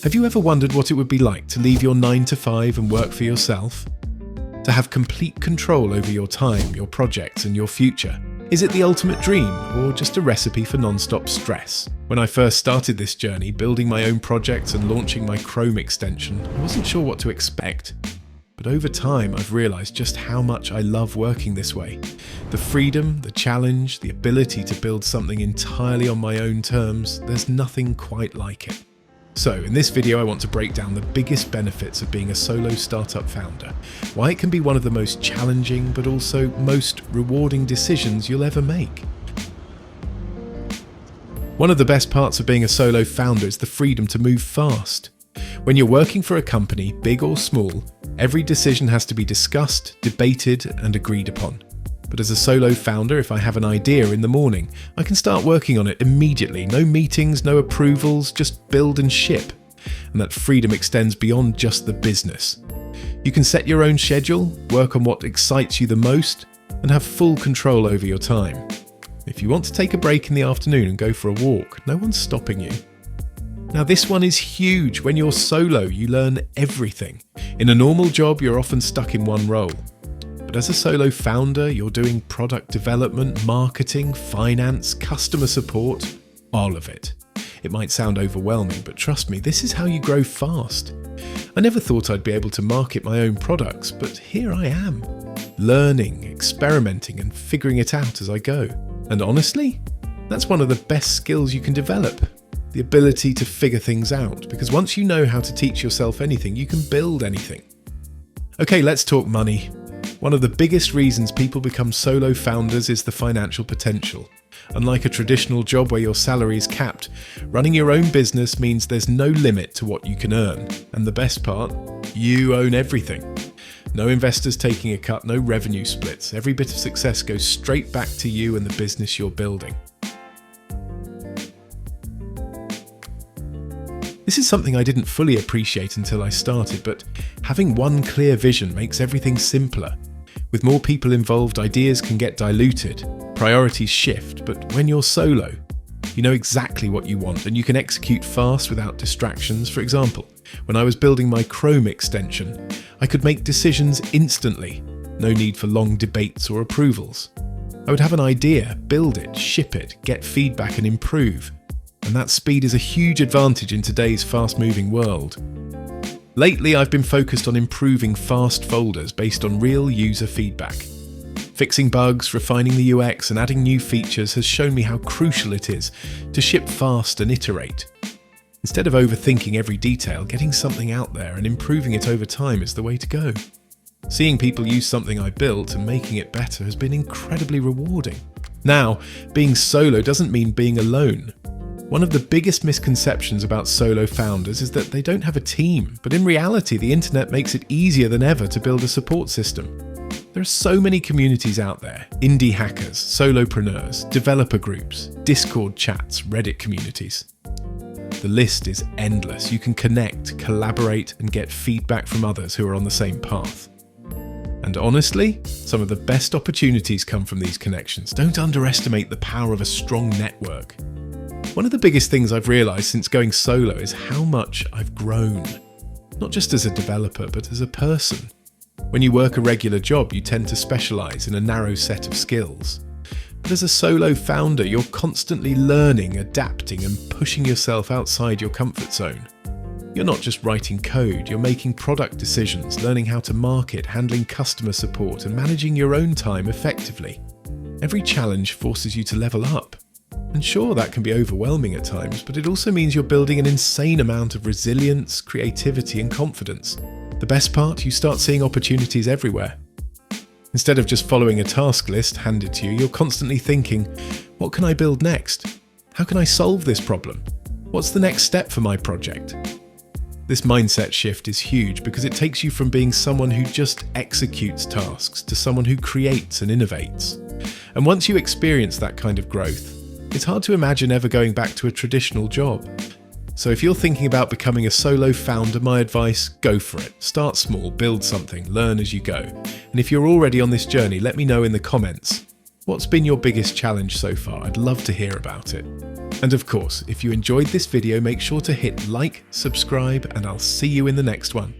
Have you ever wondered what it would be like to leave your 9 to 5 and work for yourself? To have complete control over your time, your projects, and your future? Is it the ultimate dream, or just a recipe for non-stop stress? When I first started this journey, building my own projects and launching my Chrome extension, I wasn't sure what to expect. But over time, I've realised just how much I love working this way. The freedom, the challenge, the ability to build something entirely on my own terms, there's nothing quite like it. So, in this video I want to break down the biggest benefits of being a solo startup founder, why it can be one of the most challenging but also most rewarding decisions you'll ever make. One of the best parts of being a solo founder is the freedom to move fast. When you're working for a company, big or small, every decision has to be discussed, debated, and agreed upon. But as a solo founder, if I have an idea in the morning, I can start working on it immediately. No meetings, no approvals, just build and ship. And that freedom extends beyond just the business. You can set your own schedule, work on what excites you the most, and have full control over your time. If you want to take a break in the afternoon and go for a walk, no one's stopping you. Now this one is huge. When you're solo, you learn everything. In a normal job, you're often stuck in one role. But as a solo founder, you're doing product development, marketing, finance, customer support, all of it. It might sound overwhelming, but trust me, this is how you grow fast. I never thought I'd be able to market my own products, but here I am, learning, experimenting, and figuring it out as I go. And honestly, that's one of the best skills you can develop. The ability to figure things out, because once you know how to teach yourself anything, you can build anything. Okay, let's talk money. One of the biggest reasons people become solo founders is the financial potential. Unlike a traditional job where your salary is capped, running your own business means there's no limit to what you can earn. And the best part, you own everything. No investors taking a cut, no revenue splits. Every bit of success goes straight back to you and the business you're building. This is something I didn't fully appreciate until I started, but having one clear vision makes everything simpler. With more people involved, ideas can get diluted, priorities shift, but when you're solo, you know exactly what you want and you can execute fast without distractions. For example, when I was building my Chrome extension, I could make decisions instantly, no need for long debates or approvals. I would have an idea, build it, ship it, get feedback and improve. And that speed is a huge advantage in today's fast-moving world. Lately, I've been focused on improving fast folders based on real user feedback. Fixing bugs, refining the UX, and adding new features has shown me how crucial it is to ship fast and iterate. Instead of overthinking every detail, getting something out there and improving it over time is the way to go. Seeing people use something I built and making it better has been incredibly rewarding. Now, being solo doesn't mean being alone. One of the biggest misconceptions about solo founders is that they don't have a team, but in reality, the internet makes it easier than ever to build a support system. There are so many communities out there: indie hackers, solopreneurs, developer groups, Discord chats, Reddit communities. The list is endless. You can connect, collaborate, and get feedback from others who are on the same path. And honestly, some of the best opportunities come from these connections. Don't underestimate the power of a strong network. One of the biggest things I've realised since going solo is how much I've grown. Not just as a developer, but as a person. When you work a regular job, you tend to specialise in a narrow set of skills. But as a solo founder, you're constantly learning, adapting, and pushing yourself outside your comfort zone. You're not just writing code, you're making product decisions, learning how to market, handling customer support, and managing your own time effectively. Every challenge forces you to level up. And sure, that can be overwhelming at times, but it also means you're building an insane amount of resilience, creativity, and confidence. The best part, you start seeing opportunities everywhere. Instead of just following a task list handed to you, you're constantly thinking, what can I build next? How can I solve this problem? What's the next step for my project? This mindset shift is huge because it takes you from being someone who just executes tasks to someone who creates and innovates. And once you experience that kind of growth, it's hard to imagine ever going back to a traditional job. So if you're thinking about becoming a solo founder, my advice, go for it. Start small, build something, learn as you go. And if you're already on this journey, let me know in the comments. What's been your biggest challenge so far? I'd love to hear about it. And of course, if you enjoyed this video, make sure to hit like, subscribe, and I'll see you in the next one.